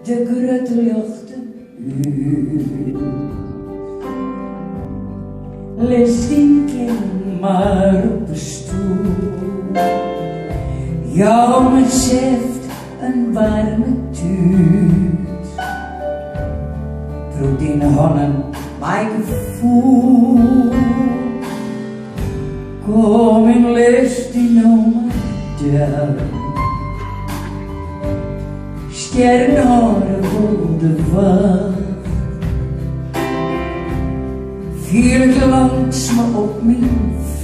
de grote luchten uit. Les die kind maar op de stoel. Jou me zegt een warme tuut. Proet in handen mijn gevoel. Kom en les die noemen daar. Sternharen voor de wacht. Viel ik langs me op mijn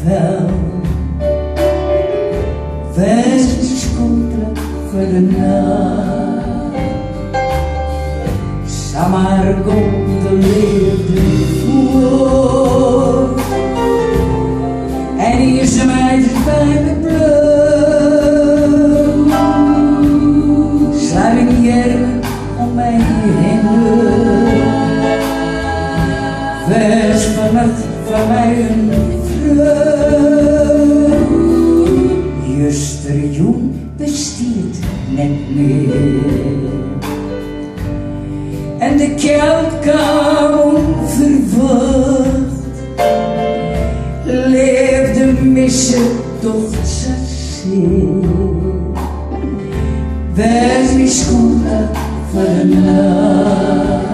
vel. Wees de schotelijk voor de nacht. Samar golden leefde voor. En hier ze mij bij me bloot. Sluit ik jermen om mijn handen. Wees vannacht van mij een vrouw. Juster jong bestiert net meer. En de keld kan onverwacht. Leefde missen toch zozeer. Wees niet schoenen voor de nacht.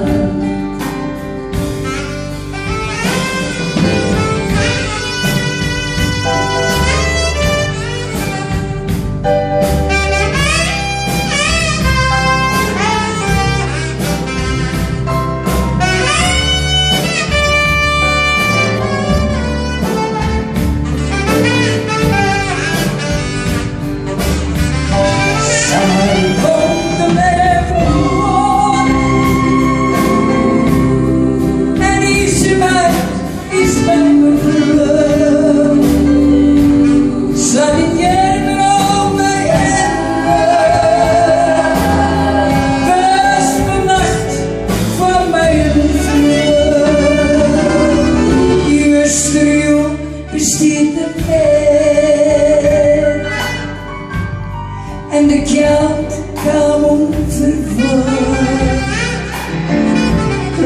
En de keld kwam onverwacht.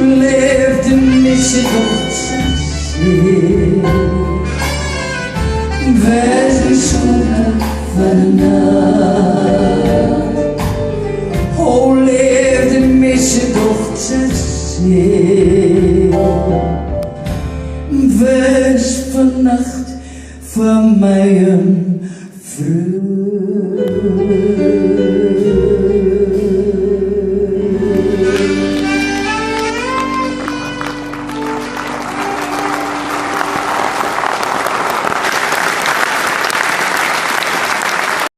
Leefde missen toch zozeer. Wees de schoenen van de nacht. O, leefde missen toch zozeer. Wees vannacht van mij een vrouw.